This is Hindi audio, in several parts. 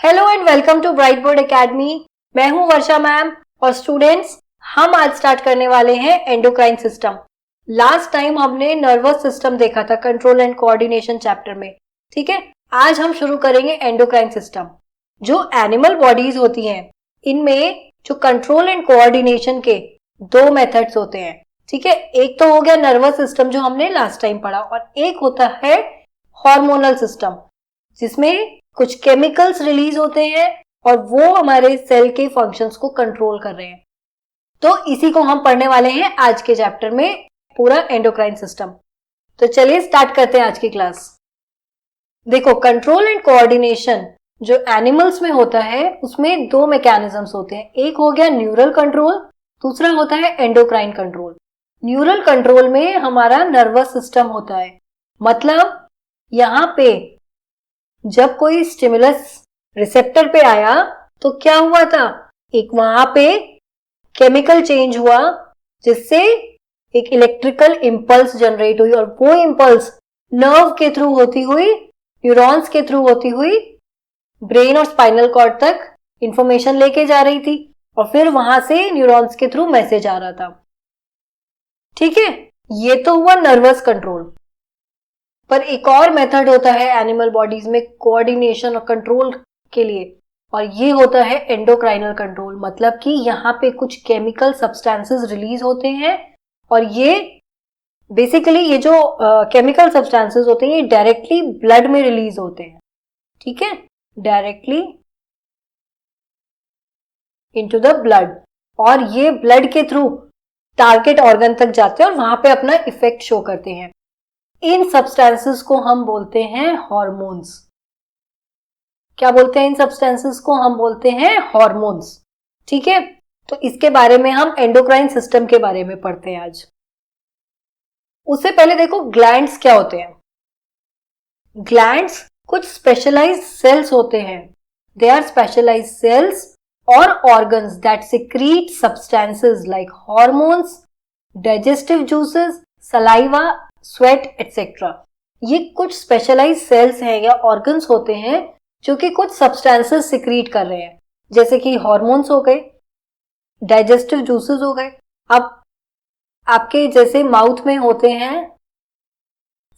Hello and welcome to bright board academy. मैं हूं वर्षा मैम और स्टूडेंट्स हम आज स्टार्ट करने वाले हैं एंडोक्राइन सिस्टम। लास्ट टाइम हमने नर्वस सिस्टम देखा था कंट्रोल एंड कोऑर्डिनेशन चैप्टर में। ठीक है, आज हम शुरू करेंगे एंडोक्राइन सिस्टम। जो एनिमल बॉडीज होती हैं इनमें जो कंट्रोल एंड कोऑर्डिनेशन के दो मेथड्स होते हैं। ठीक है, एक तो हो गया नर्वस सिस्टम जो हमने लास्ट टाइम पढ़ा, और एक होता है हार्मोनल सिस्टम जिसमें कुछ केमिकल्स रिलीज होते हैं और वो हमारे सेल के फंक्शंस को कंट्रोल कर रहे हैं। तो इसी को हम पढ़ने वाले हैं आज के चैप्टर में, पूरा एंडोक्राइन सिस्टम। तो चलिए स्टार्ट करते हैं आज की क्लास। देखो, कंट्रोल एंड कोऑर्डिनेशन जो एनिमल्स में होता है उसमें दो मैकेनिज्म्स होते हैं। एक हो गया न्यूरल कंट्रोल, दूसरा होता है एंडोक्राइन कंट्रोल। न्यूरल कंट्रोल में हमारा नर्वस सिस्टम होता है, मतलब यहां पे जब कोई स्टिमुलस रिसेप्टर पे आया तो क्या हुआ था, एक वहां पे केमिकल चेंज हुआ जिससे एक इलेक्ट्रिकल इंपल्स जनरेट हुई, और वो इंपल्स नर्व के थ्रू होती हुई, न्यूरॉन्स के थ्रू होती हुई ब्रेन और स्पाइनल कॉर्ड तक इंफॉर्मेशन लेके जा रही थी, और फिर वहां से न्यूरॉन्स के थ्रू मैसेज आ रहा था। ठीक है, ये तो हुआ नर्वस कंट्रोल। पर एक और मेथड होता है एनिमल बॉडीज में कोऑर्डिनेशन और कंट्रोल के लिए, और ये होता है एंडोक्राइनल कंट्रोल। मतलब कि यहाँ पे कुछ केमिकल सब्सटेंसेस रिलीज होते हैं, और ये बेसिकली ये जो केमिकल सब्सटेंसेस होते हैं ये डायरेक्टली ब्लड में रिलीज होते हैं। ठीक है, डायरेक्टली इनटू द ब्लड, और ये ब्लड के थ्रू टारगेट ऑर्गन तक जाते हैं और वहां पे अपना इफेक्ट शो करते हैं। इन सब्सटेंसेस को हम बोलते हैं हार्मोन्स। क्या बोलते हैं इन सब्सटेंसेस को? हम बोलते हैं हार्मोन्स। ठीक है, तो इसके बारे में हम एंडोक्राइन सिस्टम के बारे में पढ़ते हैं आज। उससे पहले देखो ग्लैंड्स क्या होते हैं। ग्लैंड्स कुछ स्पेशलाइज्ड सेल्स होते हैं। दे आर स्पेशलाइज्ड सेल्स और organs that secrete substances like hormones, digestive juices, saliva, sweat etcetera. ये कुछ स्पेशलाइज्ड सेल्स हैं या ऑर्गन्स होते हैं जो कि कुछ सब्सटेंसेस सिक्रीट कर रहे हैं, जैसे कि हार्मोन्स हो गए, डाइजेस्टिव जूसेस हो गए। अब आपके जैसे माउथ में होते हैं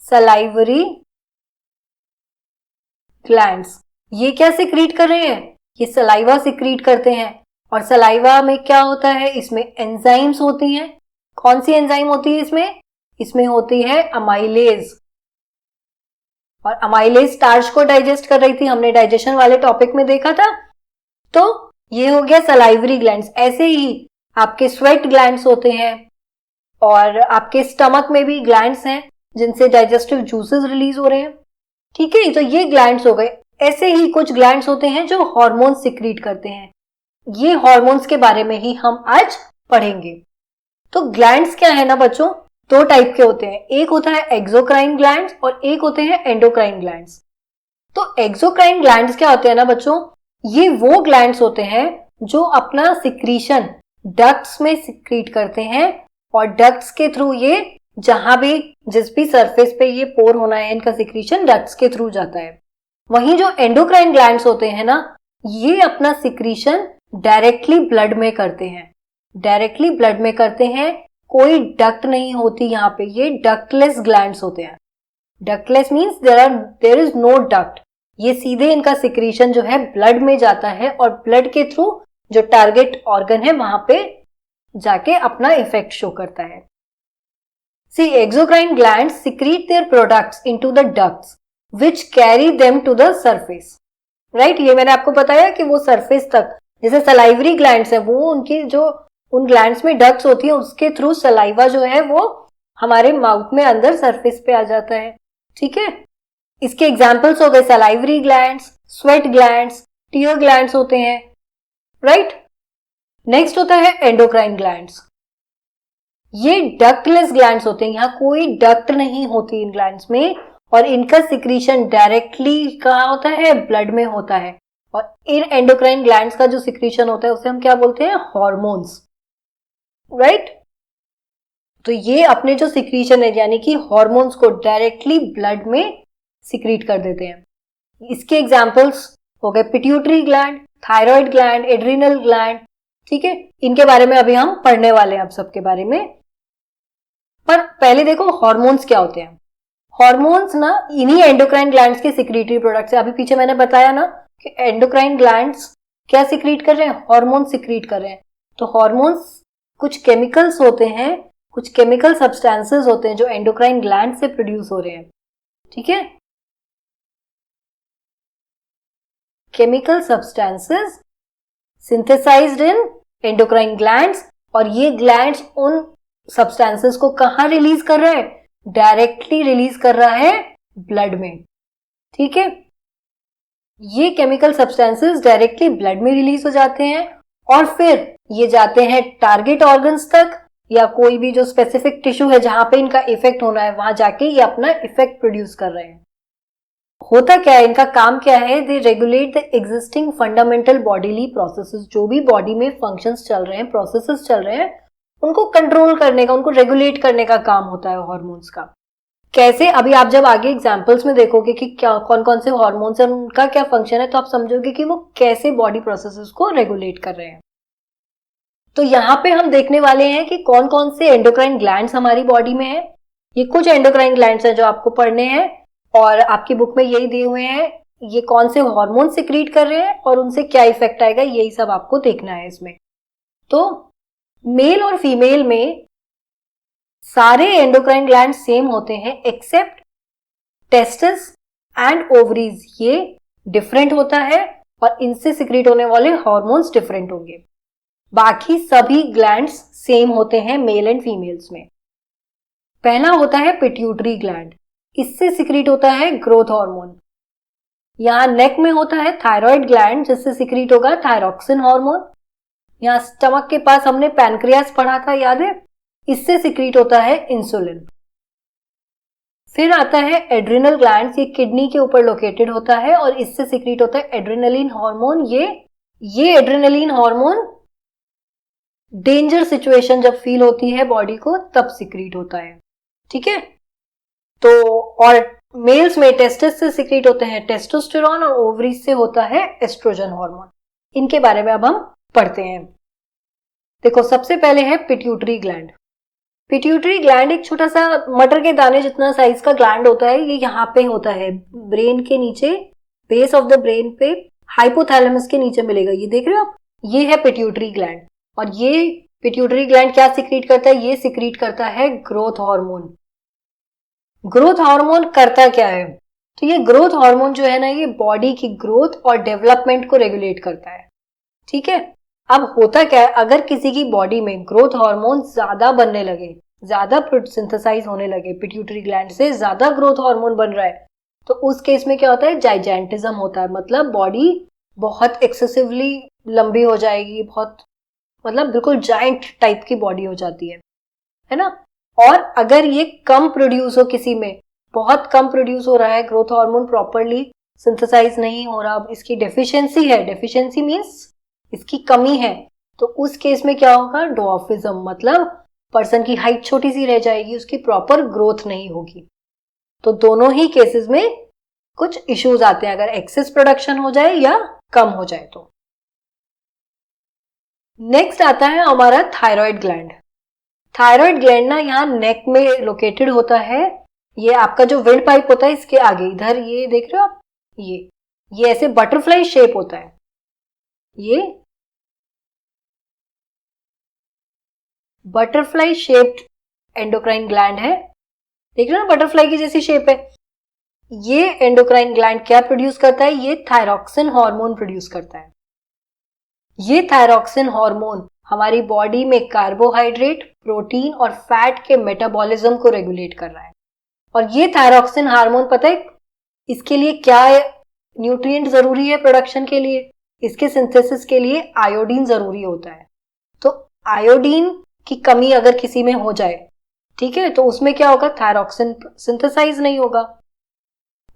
सलाइवरी ग्लैंड्स, ये क्या सिक्रीट कर रहे हैं? ये सलाइवा सिक्रीट करते हैं। और सलाइवा में क्या होता है? इसमें एंजाइम्स होती हैं। कौन सी एंजाइम होती है इसमें? इसमें होती है अमाइलेज, और अमाइलेज स्टार्च को डाइजेस्ट कर रही थी, हमने डाइजेशन वाले टॉपिक में देखा था। तो ये हो गया सलाइवरी ग्लैंड्स। ऐसे ही आपके स्वेट ग्लैंड्स होते हैं, और आपके स्टमक में भी ग्लैंड्स हैं जिनसे डाइजेस्टिव जूसेस रिलीज हो रहे हैं। ठीक है, तो ये ग्लैंड्स हो गए। ऐसे ही कुछ ग्लैंड्स होते हैं जो हार्मोन्स सिक्रीट करते हैं। ये हार्मोन्स के बारे में ही हम आज पढ़ेंगे। तो ग्लैंड्स क्या है ना बच्चों, दो टाइप के होते हैं। एक होता है एक्सोक्राइन ग्लैंड्स और एक होते हैं एंडोक्राइन ग्लैंड्स। तो एक्सोक्राइन ग्लैंड्स क्या होते हैं ना बच्चों, ये वो ग्लैंड्स होते हैं जो अपना सिक्रीशन डक्ट्स में सिक्रीट करते हैं, और डक्ट्स के थ्रू ये जहां भी जिस भी सरफेस पे ये पोर होना है इनका सिक्रीशन डक्ट्स के थ्रू जाता है। वहीं जो एंडोक्राइन ग्लैंड्स होते हैं ना, ये अपना सिक्रीशन डायरेक्टली ब्लड में करते हैं। डायरेक्टली ब्लड में करते हैं, कोई डक्ट नहीं होती यहाँ पे, ये डक्टलेस ग्लैंड्स होते हैं। Ductless means there is no duct. ये सीधे इनका सिक्रीशन जो है ब्लड में जाता है, और ब्लड के थ्रू जो टारगेट ऑर्गन है वहां पे जाके अपना इफेक्ट शो करता है। See exocrine glands secrete their products into the ducts which carry them to the surface. Right, ये मैंने आपको बताया कि वो सरफेस तक, जैसे सलाइवरी ग्लैंड्स है वो उनकी जो उन ग्लैंड्स में डक्ट्स होती है उसके थ्रू सलाइवा जो है वो हमारे माउथ में अंदर सरफेस पे आ जाता है। ठीक है, इसके एग्जांपल्स हो गए salivary glands, sweat glands, tear glands होते हैं। राइट, नेक्स्ट होता है एंडोक्राइन ग्लैंड्स। ये डक्टलेस ग्लैंड्स होते हैं, यहाँ कोई डक्ट नहीं होती इन ग्लैंड्स में, और इनका सिक्रीशन डायरेक्टली कहाँ होता है? ब्लड में होता है। और इन एंडोक्राइन ग्लैंड्स का जो सिक्रीशन होता है उसे हम क्या बोलते हैं? हार्मोन्स। राइट, तो ये अपने जो सिक्रीशन है यानी कि हार्मोन्स को डायरेक्टली ब्लड में सिक्रीट कर देते हैं। इसके एग्जांपल्स हो गए pituitary gland, thyroid gland, adrenal gland, ठीक है, इनके बारे में अभी हम पढ़ने वाले हैं अब सबके बारे में। पर पहले देखो हार्मोन्स क्या होते हैं। हार्मोन्स ना इन्हीं एंडोक्राइन ग्लैंड्स के सिक्रीटरी प्रोडक्ट्स है। अभी पीछे मैंने बताया ना कि एंडोक्राइन ग्लैंड्स क्या सिक्रीट कर रहे हैं, हार्मोन सिक्रीट कर रहे हैं। तो हार्मोन्स कुछ केमिकल्स होते हैं, कुछ केमिकल सब्सटेंसेस होते हैं जो एंडोक्राइन ग्लैंड से प्रोड्यूस हो रहे हैं, ठीक है। केमिकल सब्सटेंसेस सिंथेसाइज्ड इन एंडोक्राइन ग्लैंड्स, और ये ग्लैंड्स उन सब्सटेंसेस को कहां रिलीज कर रहा है, डायरेक्टली रिलीज कर रहा है ब्लड में, ठीक है। ये केमिकल सब्सटेंसेस डायरेक्टली ब्लड में रिलीज हो जाते हैं और फिर ये जाते हैं टारगेट ऑर्गन्स तक, या कोई भी जो स्पेसिफिक टिश्यू है जहां पे इनका इफेक्ट होना है वहां जाके ये अपना इफेक्ट प्रोड्यूस कर रहे हैं। होता क्या है, इनका काम क्या है, they regulate the existing fundamental bodily processes. जो भी बॉडी में फंक्शंस चल रहे हैं, प्रोसेसेस चल रहे हैं, उनको कंट्रोल करने का, उनको रेगुलेट करने का काम होता है हार्मोन्स का। कैसे, अभी आप जब आगे एग्जांपल्स में देखोगे कि क्या कौन कौन से हार्मोन्स हैं, उनका क्या फंक्शन है, तो आप समझोगे कि वो कैसे बॉडी प्रोसेसेस को रेगुलेट कर रहे हैं। तो यहाँ पे हम देखने वाले हैं कि कौन कौन से एंडोक्राइन ग्लैंड्स हमारी बॉडी में है। ये कुछ एंडोक्राइन ग्लैंड्स हैं जो आपको पढ़ने हैं और आपकी बुक में यही दिए हुए हैं। ये कौन से हार्मोन सिक्रीट कर रहे हैं और उनसे क्या इफेक्ट आएगा, यही सब आपको देखना है इसमें। तो मेल और फीमेल में सारे एंडोक्राइन ग्लैंड सेम होते हैं एक्सेप्ट टेस्टिस एंड ओवरीज, ये डिफरेंट होता है और इनसे सिक्रीट होने वाले हार्मोन्स डिफरेंट होंगे। बाकी सभी ग्लैंड्स सेम होते हैं मेल एंड फीमेल्स में। पहला होता है पिट्यूटरी ग्लैंड, इससे सिक्रीट होता है ग्रोथ हार्मोन। यहां नेक में होता है थायराइड ग्लैंड, जिससे सिक्रीट होगा थायरॉक्सिन हार्मोन। यहां स्टमक के पास हमने पैनक्रियास पढ़ा था, याद है, इससे सिक्रीट होता है इंसुलिन। फिर आता है एड्रिनल ग्लैंड, ये किडनी के ऊपर लोकेटेड होता है और इससे सिक्रीट होता है एड्रेनलिन हार्मोन। ये एड्रेनलिन हार्मोन डेंजर सिचुएशन जब फील होती है बॉडी को तब सिक्रीट होता है, ठीक है। तो और मेल्स में टेस्टिस से सिक्रीट होते हैं टेस्टोस्टेरोन और ओवरीज से होता है एस्ट्रोजन हार्मोन। इनके बारे में अब हम पढ़ते हैं। देखो सबसे पहले है पिट्यूटरी ग्लैंड। पिट्यूटरी ग्लैंड एक छोटा सा मटर के दाने जितना साइज का ग्लैंड होता है। ये यहाँ पे होता है ब्रेन के नीचे, बेस ऑफ द ब्रेन पे, हाइपोथैलेमस के नीचे मिलेगा, ये देख रहे हो आप, ये है पिट्यूटरी ग्लैंड। और ये पिट्यूटरी ग्लैंड क्या सिक्रीट करता है, ये सिक्रीट करता है ग्रोथ हार्मोन। ग्रोथ हार्मोन करता क्या है, तो ये ग्रोथ हार्मोन जो है ना, ये बॉडी की ग्रोथ और डेवलपमेंट को रेगुलेट करता है, ठीक है। अब होता क्या है, अगर किसी की बॉडी में ग्रोथ हार्मोन ज्यादा बनने लगे, ज्यादा सिंथेसाइज होने लगे, पिट्यूटरी ग्लैंड से ज्यादा ग्रोथ हार्मोन बन रहा है, तो उस केस में क्या होता है, जाइजेंटिज्म होता है। मतलब बॉडी बहुत एक्सेसिवली लंबी हो जाएगी, बहुत मतलब बिल्कुल जाइंट टाइप की बॉडी हो जाती है ना। और अगर ये कम प्रोड्यूस हो, किसी में बहुत कम प्रोड्यूस हो रहा है, ग्रोथ हार्मोन प्रॉपरली सिंथेसाइज नहीं हो रहा, इसकी डेफिशिएंसी है, डेफिशिएंसी मींस इसकी कमी है, तो उस केस में क्या होगा, ड्वार्फिज्म, मतलब पर्सन की हाइट छोटी सी रह जाएगी, उसकी प्रॉपर ग्रोथ नहीं होगी। तो दोनों ही केसेस में कुछ इश्यूज आते हैं, अगर एक्सेस प्रोडक्शन हो जाए या कम हो जाए तो। नेक्स्ट आता है हमारा थायराइड ग्लैंड। थायराइड ग्लैंड ना यहाँ नेक में लोकेटेड होता है। ये आपका जो विंड पाइप होता है इसके आगे, इधर ये देख रहे हो आप, ये ऐसे बटरफ्लाई शेप होता है, ये बटरफ्लाई शेप्ड एंडोक्राइन ग्लैंड है, देख रहे हो ना, बटरफ्लाई की जैसी शेप है। ये एंडोक्राइन ग्लैंड क्या प्रोड्यूस करता है, ये थायरॉक्सिन हार्मोन प्रोड्यूस करता है। ये थायरॉक्सिन हार्मोन हमारी बॉडी में कार्बोहाइड्रेट, प्रोटीन और फैट के मेटाबॉलिज्म को रेगुलेट कर रहा है। और ये थायरॉक्सिन हार्मोन, पता है इसके लिए क्या न्यूट्रिएंट जरूरी है प्रोडक्शन के लिए, इसके सिंथेसिस के लिए आयोडीन जरूरी होता है। तो आयोडीन की कमी अगर किसी में हो जाए, ठीक है, तो उसमें क्या होगा, थायरॉक्सिन सिंथेसाइज नहीं होगा,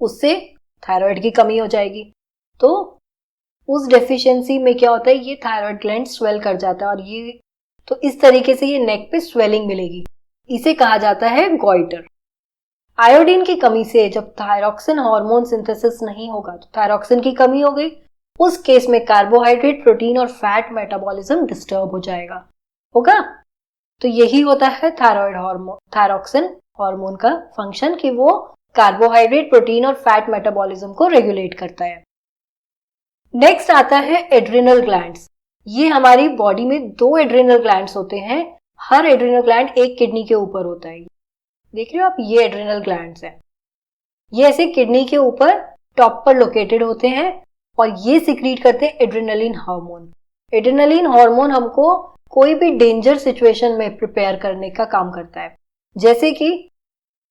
उससे थायराइड की कमी हो जाएगी। तो उस डेफिशिएंसी में क्या होता है, ये थायराइड ग्लैंड स्वेल कर जाता है और ये तो इस तरीके से ये नेक पे स्वेलिंग मिलेगी, इसे कहा जाता है गॉइटर। आयोडीन की कमी से जब थायरॉक्सिन हार्मोन सिंथेसिस नहीं होगा, तो थायरॉक्सिन की कमी हो गई, उस केस में कार्बोहाइड्रेट, प्रोटीन और फैट मेटाबॉलिज्म डिस्टर्ब हो जाएगा, होगा। तो यही होता है थायराइड हार्मोन, थायरॉक्सिन हार्मोन का फंक्शन कि वो कार्बोहाइड्रेट, प्रोटीन और फैट मेटाबॉलिज्म को रेगुलेट करता है। नेक्स्ट आता है एड्रिनल ग्लैंड्स। ये हमारी बॉडी में 2 एड्रिनल ग्लैंड्स होते हैं। हर एड्रिनल ग्लैंड एक किडनी के ऊपर होता है। देख रहे हो आप, ये एड्रिनल ग्लैंड्स हैं। ये ऐसे किडनी के ऊपर टॉप पर लोकेटेड होते हैं और ये सिक्रीट करते हैं एड्रेनलिन हार्मोन। एड्रेनलिन हार्मोन हमको कोई भी डेंजर सिचुएशन में प्रिपेयर करने का काम करता है। जैसे कि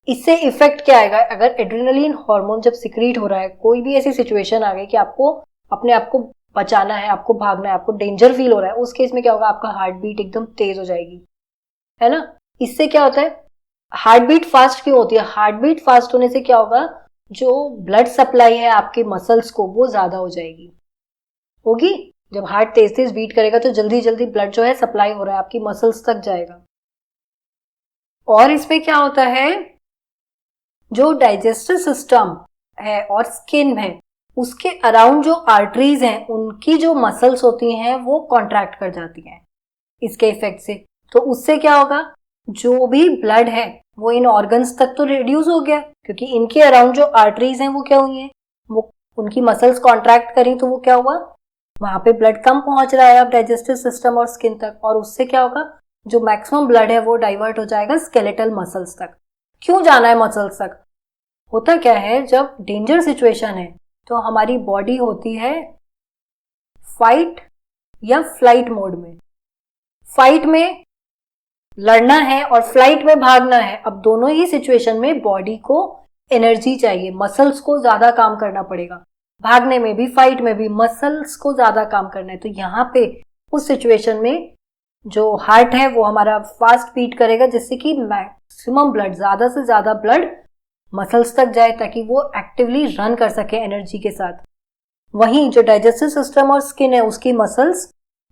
इससे इफेक्ट क्या आएगा, अगर एड्रेनलिन हार्मोन जब सिक्रीट हो रहा है, कोई भी ऐसी सिचुएशन आ गई कि आपको अपने आप को बचाना है, आपको भागना है, आपको डेंजर फील हो रहा है, उस केस में क्या होगा, आपका हार्ट बीट एकदम तेज हो जाएगी, है ना। इससे क्या होता है, हार्ट बीट फास्ट क्यों होती है, हार्ट बीट फास्ट होने से क्या होगा, जो ब्लड सप्लाई है आपके मसल्स को वो ज्यादा हो जाएगी, होगी। जब हार्ट तेज तेज बीट करेगा तो जल्दी जल्दी ब्लड जो है सप्लाई हो रहा है आपकी मसल्स तक जाएगा। और इसमें क्या होता है, जो डाइजेस्टिव सिस्टम है और स्किन है उसके अराउंड जो आर्टरीज हैं उनकी जो मसल्स होती हैं वो कॉन्ट्रैक्ट कर जाती हैं इसके इफेक्ट से। तो उससे क्या होगा, जो भी ब्लड है वो इन ऑर्गन्स तक तो रिड्यूस हो गया, क्योंकि इनके अराउंड जो आर्टरीज हैं वो क्या हुई हैं, वो उनकी मसल्स कॉन्ट्रैक्ट करी, तो वो क्या हुआ, वहां पे ब्लड कम पहुंच रहा है अब डाइजेस्टिव सिस्टम और स्किन तक, और उससे क्या होगा, जो मैक्सिमम ब्लड है वो डाइवर्ट हो जाएगा स्केलेटल मसल्स तक। क्यों जाना है मसल्स तक, होता क्या है, जब डेंजर सिचुएशन है तो हमारी बॉडी होती है फाइट या फ्लाइट मोड में। फाइट में लड़ना है और फ्लाइट में भागना है। अब दोनों ही सिचुएशन में बॉडी को एनर्जी चाहिए, मसल्स को ज्यादा काम करना पड़ेगा, भागने में भी फाइट में भी मसल्स को ज्यादा काम करना है। तो यहाँ पे उस सिचुएशन में जो हार्ट है वो हमारा फास्ट बीट करेगा, जिससे कि मैक्सिमम ब्लड, ज्यादा से ज्यादा ब्लड मसल्स तक जाए ताकि वो एक्टिवली रन कर सके एनर्जी के साथ। वहीं जो डाइजेस्टिव सिस्टम और स्किन है उसकी मसल्स,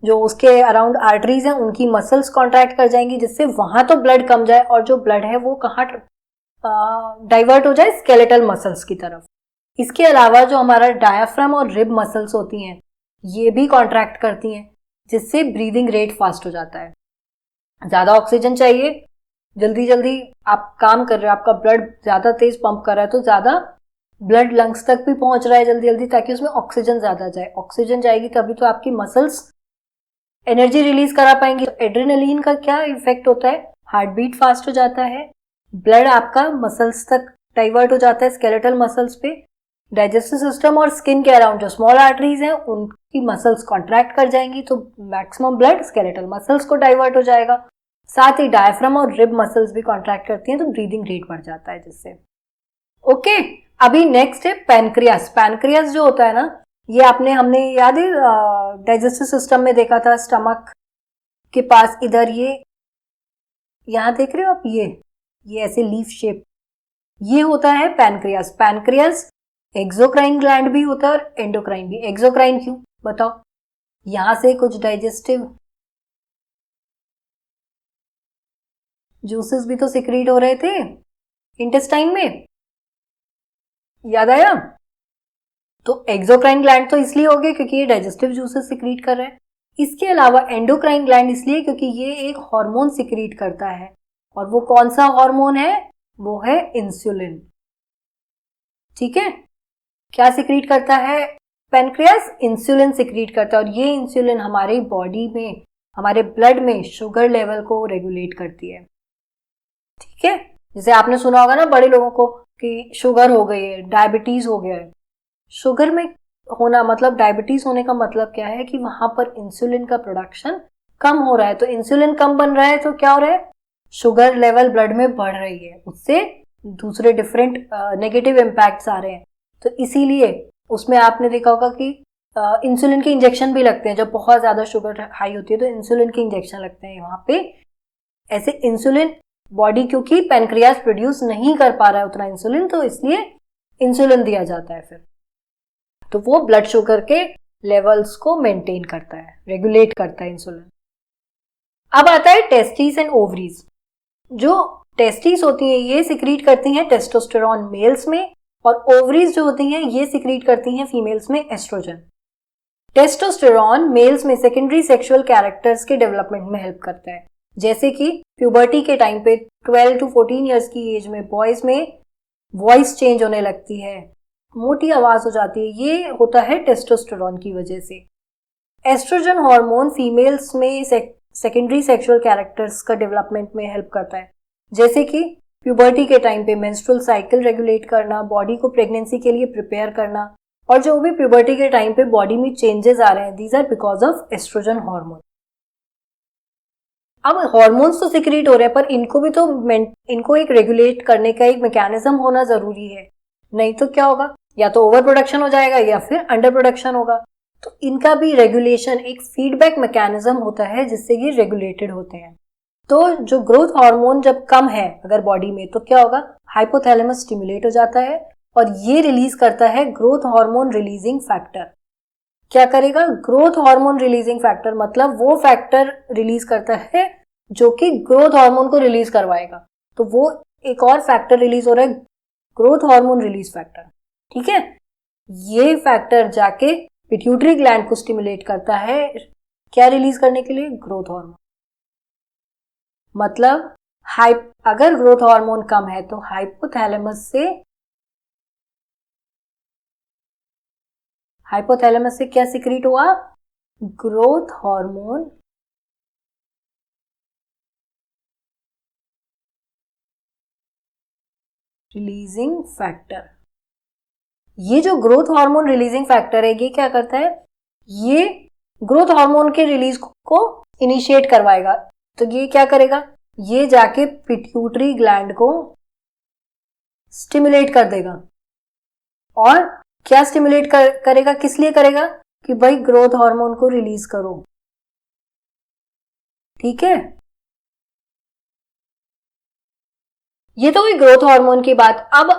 जो उसके अराउंड आर्टरीज हैं उनकी मसल्स कॉन्ट्रैक्ट कर जाएंगी, जिससे वहां तो ब्लड कम जाए और जो ब्लड है वो कहाँ डाइवर्ट हो जाए, स्केलेटल मसल्स की तरफ। इसके अलावा जो हमारा डायाफ्राम और रिब मसल्स होती हैं ये भी कॉन्ट्रैक्ट करती हैं, जिससे ब्रीदिंग रेट फास्ट हो जाता है। ज्यादा ऑक्सीजन चाहिए, जल्दी जल्दी आप काम कर रहे हो, आपका ब्लड ज्यादा तेज पंप कर रहा है तो ज्यादा ब्लड लंग्स तक भी पहुंच रहा है जल्दी जल्दी, ताकि उसमें ऑक्सीजन ज्यादा जाए। ऑक्सीजन जाएगी तभी तो आपकी मसल्स एनर्जी रिलीज करा पाएंगे। तो एड्रेनलिन का क्या इफेक्ट होता है, हार्ट बीट फास्ट हो जाता है, ब्लड आपका मसल्स तक डाइवर्ट हो जाता है, स्केलेटल मसल्स पे। डाइजेस्टिव सिस्टम और स्किन के अराउंड जो स्मॉल आर्टरीज हैं उनकी मसल्स कॉन्ट्रैक्ट कर जाएंगी, तो मैक्सिमम ब्लड स्केलेटल मसल्स को डाइवर्ट हो जाएगा। साथ ही डायफ्राम और रिब मसल्स भी कॉन्ट्रैक्ट करती हैं, तो ब्रीदिंग रेट बढ़ जाता है जिससे। ओके, अभी नेक्स्ट है पैनक्रियास। पैनक्रियास जो होता है ना, ये हमने याद है डाइजेस्टिव सिस्टम में देखा था, स्टमक के पास इधर ये, यहाँ देख रहे हो आप, ये ऐसे लीफ शेप, ये होता है पैनक्रियास। पैनक्रियास एक्सोक्राइन ग्लैंड भी होता है और एंडोक्राइन भी। एक्सोक्राइन क्यों बताओ, यहां से कुछ डाइजेस्टिव जूसेस भी तो सिक्रीट हो रहे थे इंटेस्टाइन में, याद आया। तो एक्सोक्राइन ग्लैंड तो इसलिए हो गए क्योंकि ये डाइजेस्टिव जूसेस सिक्रीट कर रहे हैं। इसके अलावा एंडोक्राइन ग्लैंड इसलिए क्योंकि ये एक हार्मोन सिक्रीट करता है, और वो कौन सा हार्मोन है, वो है इंसुलिन। ठीक है, क्या सिक्रीट करता है पैनक्रियास, इंसुलिन सिक्रीट करता है, और ये इंसुलिन हमारी बॉडी में, हमारे ब्लड में शुगर लेवल को रेगुलेट करती है। ठीक है, जैसे आपने सुना होगा ना बड़े लोगों को कि शुगर हो गई है, डायबिटीज हो गया है। शुगर में होना मतलब, डायबिटीज होने का मतलब क्या है कि वहां पर इंसुलिन का प्रोडक्शन कम हो रहा है। तो इंसुलिन कम बन रहा है तो क्या हो रहा है, शुगर लेवल ब्लड में बढ़ रही है, उससे दूसरे डिफरेंट नेगेटिव इम्पैक्ट्स आ रहे हैं। तो इसीलिए उसमें आपने देखा होगा कि इंसुलिन के इंजेक्शन भी लगते हैं। जब बहुत ज्यादा शुगर हाई होती है तो इंसुलिन के इंजेक्शन लगते हैं वहां पे। ऐसे इंसुलिन बॉडी, क्योंकि पैनक्रियास प्रोड्यूस नहीं कर पा रहा है उतना इंसुलिन, तो इसलिए इंसुलिन दिया जाता है फिर, तो वो ब्लड शुगर के लेवल्स को मेंटेन करता है, रेगुलेट करता है इंसुलिन। अब आता है टेस्टिस एंड ओवरीज। जो टेस्टिस होती हैं ये सिक्रीट करती हैं टेस्टोस्टेरॉन मेल्स में, और ओवरीज जो होती हैं ये सिक्रीट करती हैं फीमेल्स में एस्ट्रोजन। टेस्टोस्टेरॉन मेल्स में सेकेंडरी सेक्सुअल कैरेक्टर्स के डेवलपमेंट में हेल्प करता है, जैसे कि प्यूबर्टी के टाइम पे 12 to 14 ईयर्स की एज में बॉयज में वॉइस चेंज होने लगती है, मोटी आवाज हो जाती है, ये होता है टेस्टोस्टेरॉन की वजह से। एस्ट्रोजन हार्मोन फीमेल्स में सेकेंडरी सेक्सुअल कैरेक्टर्स का डेवलपमेंट में हेल्प करता है, जैसे कि प्यूबर्टी के टाइम पे मेंस्ट्रुअल साइकिल रेगुलेट करना, बॉडी को प्रेगनेंसी के लिए प्रिपेयर करना, और जो भी प्यूबर्टी के टाइम पे बॉडी में चेंजेस आ रहे हैं, these are because of oestrogen hormone. अब हार्मोन्स तो सिक्रीट हो रहे हैं, पर इनको एक रेगुलेट करने का एक मैकेनिज्म होना जरूरी है, नहीं तो क्या होगा, या तो ओवर प्रोडक्शन हो जाएगा या फिर अंडर प्रोडक्शन होगा। तो इनका भी रेगुलेशन एक फीडबैक मैकेनिज्म होता है जिससे ये रेगुलेटेड होते हैं। तो जो ग्रोथ हार्मोन जब कम है अगर बॉडी में, तो क्या होगा, हाइपोथैलेमस स्टिमुलेट हो जाता है और ये रिलीज करता है ग्रोथ हार्मोन रिलीजिंग फैक्टर। क्या करेगा, ग्रोथ हार्मोन रिलीजिंग फैक्टर, मतलब वो फैक्टर रिलीज करता है जो कि ग्रोथ हार्मोन को रिलीज करवाएगा। तो वो एक और फैक्टर रिलीज हो रहा है, ग्रोथ हार्मोन रिलीज फैक्टर, ठीक है। ये फैक्टर जाके पिट्यूटरी ग्लैंड को स्टिमुलेट करता है, क्या रिलीज करने के लिए, ग्रोथ हार्मोन। मतलब अगर ग्रोथ हार्मोन कम है तो हाइपोथैलेमस से क्या सिक्रीट हुआ, ग्रोथ हार्मोन रिलीजिंग फैक्टर। ये जो ग्रोथ हार्मोन रिलीजिंग फैक्टर है, ये क्या करता है, ये ग्रोथ हार्मोन के रिलीज को इनिशिएट करवाएगा। तो ये क्या करेगा, ये जाके पिट्यूटरी ग्लैंड को स्टिमुलेट कर देगा। और क्या स्टिमुलेट करेगा, किस लिए करेगा, कि भाई ग्रोथ हार्मोन को रिलीज करो, ठीक है। ये तो हुई ग्रोथ हार्मोन की बात। अब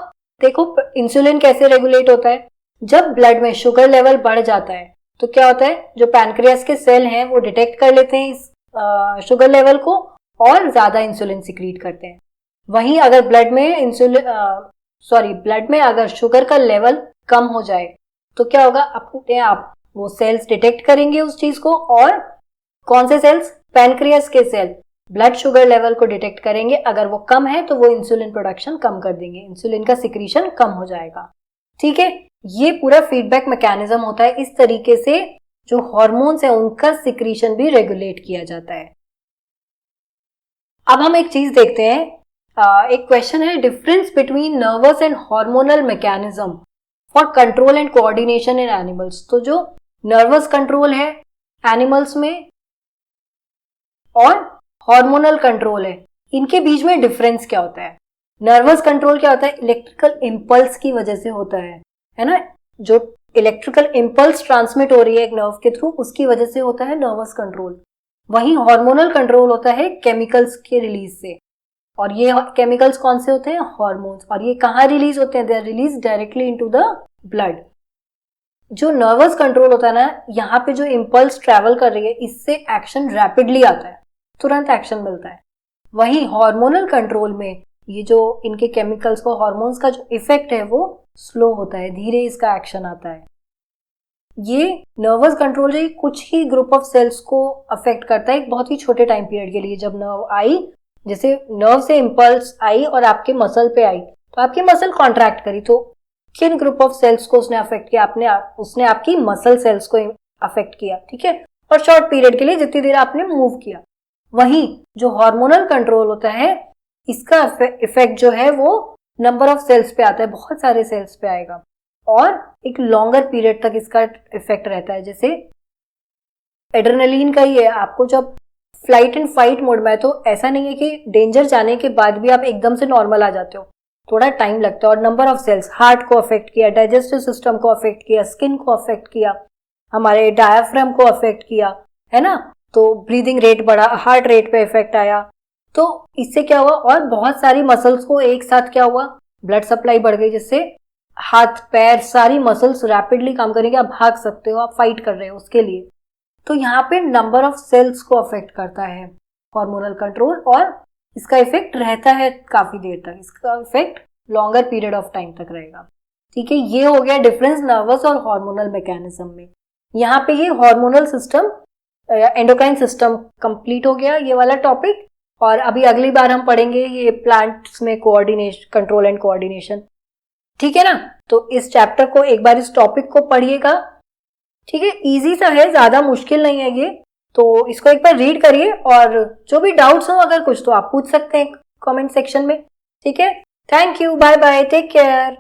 देखो इंसुलिन कैसे रेगुलेट होता है, जब ब्लड में शुगर लेवल बढ़ जाता है तो क्या होता है, जो पैनक्रियास के सेल हैं वो डिटेक्ट कर लेते हैं इस शुगर लेवल को और ज्यादा इंसुलिन सिक्रीट करते हैं। वहीं अगर ब्लड में अगर शुगर का लेवल कम हो जाए तो क्या होगा, अपने आप वो सेल्स डिटेक्ट करेंगे उस चीज को, और कौन से सेल्स, पैनक्रियास के सेल ब्लड शुगर लेवल को डिटेक्ट करेंगे, अगर वो कम है तो वो इंसुलिन प्रोडक्शन कम कर देंगे, इंसुलिन का सिक्रीशन कम हो जाएगा, ठीक है। ये पूरा फीडबैक मैकेनिज्म होता है, इस तरीके से जो हार्मोन्स है उनका सिक्रीशन भी रेगुलेट किया जाता है। अब हम एक चीज देखते हैं, एक क्वेश्चन है, difference between nervous and hormonal mechanism for control and coordination in animals. तो जो नर्वस कंट्रोल है एनिमल्स में और हार्मोनल कंट्रोल है, इनके बीच में डिफरेंस क्या होता है। नर्वस कंट्रोल क्या होता है, इलेक्ट्रिकल इंपल्स की वजह से होता है ना, जो इलेक्ट्रिकल इंपल्स ट्रांसमिट हो रही है एक नर्व के थ्रू, उसकी वजह से होता है नर्वस कंट्रोल। वहीं हार्मोनल कंट्रोल होता है केमिकल्स के रिलीज से, और ये केमिकल्स कौन से होते हैं, हार्मोन्स, और ये कहाँ रिलीज होते हैं, they are release directly into the blood. जो नर्वस कंट्रोल होता है ना, यहाँ पे जो इंपल्स ट्रेवल कर रही है, इससे एक्शन रैपिडली आता है, तुरंत एक्शन मिलता है। वहीं हार्मोनल कंट्रोल में ये जो इनके केमिकल्स को, हार्मोन्स का जो इफेक्ट है वो स्लो होता है, धीरे इसका एक्शन आता है। ये नर्वस कंट्रोल जो कुछ ही ग्रुप ऑफ सेल्स को अफेक्ट करता है एक बहुत ही छोटे टाइम पीरियड के लिए। जब नर्व आई, जैसे नर्व से इंपल्स आई और आपके मसल पे आई, तो आपकी मसल कॉन्ट्रैक्ट करी, तो किन ग्रुप ऑफ सेल्स को उसने अफेक्ट किया, उसने आपकी मसल सेल्स को अफेक्ट किया, ठीक है, और शॉर्ट पीरियड के लिए जितनी देर आपने मूव किया। वहीं जो हार्मोनल कंट्रोल होता है, इसका इफेक्ट जो है वो नंबर ऑफ सेल्स पे आता है, बहुत सारे सेल्स पे आएगा, और एक लॉन्गर पीरियड तक इसका इफेक्ट रहता है। जैसे एड्रेनलिन का ही है, आपको जब फ्लाइट एंड फाइट मोड में है तो ऐसा नहीं है कि डेंजर जाने के बाद भी आप एकदम से नॉर्मल आ जाते हो, थोड़ा टाइम लगता है। और नंबर ऑफ सेल्स, हार्ट को अफेक्ट किया, डाइजेस्टिव सिस्टम को अफेक्ट किया, स्किन को अफेक्ट किया, हमारे डायाफ्राम को अफेक्ट किया, है ना, तो ब्रीदिंग रेट बढ़ा, हार्ट रेट पे इफेक्ट आया। तो इससे क्या हुआ, और बहुत सारी मसल्स को एक साथ क्या हुआ, ब्लड सप्लाई बढ़ गई, जिससे हाथ पैर सारी मसल्स रैपिडली काम करेंगे, आप भाग सकते हो, आप फाइट कर रहे हो उसके लिए। तो यहाँ पे नंबर ऑफ सेल्स को अफेक्ट करता है हार्मोनल कंट्रोल, और इसका इफेक्ट रहता है काफी देर तक, इसका effect longer period of time तक रहेगा, ठीक है। ये हो गया डिफरेंस नर्वस और हार्मोनल मैकेनिज्म में। यहाँ पे ये hormonal system, endocrine system complete हो गया ये वाला टॉपिक। और अभी अगली बार हम पढ़ेंगे ये प्लांट्स में कोऑर्डिनेशन, कंट्रोल एंड कोऑर्डिनेशन। ठीक है ना? तो इस चैप्टर को एक बार, इस टॉपिक को पढ़िएगा। ठीक है, इजी सा है, ज्यादा मुश्किल नहीं है ये, तो इसको एक बार रीड करिए और जो भी डाउट्स हो अगर कुछ तो आप पूछ सकते हैं कमेंट सेक्शन में। ठीक है, thank you, bye bye, take care.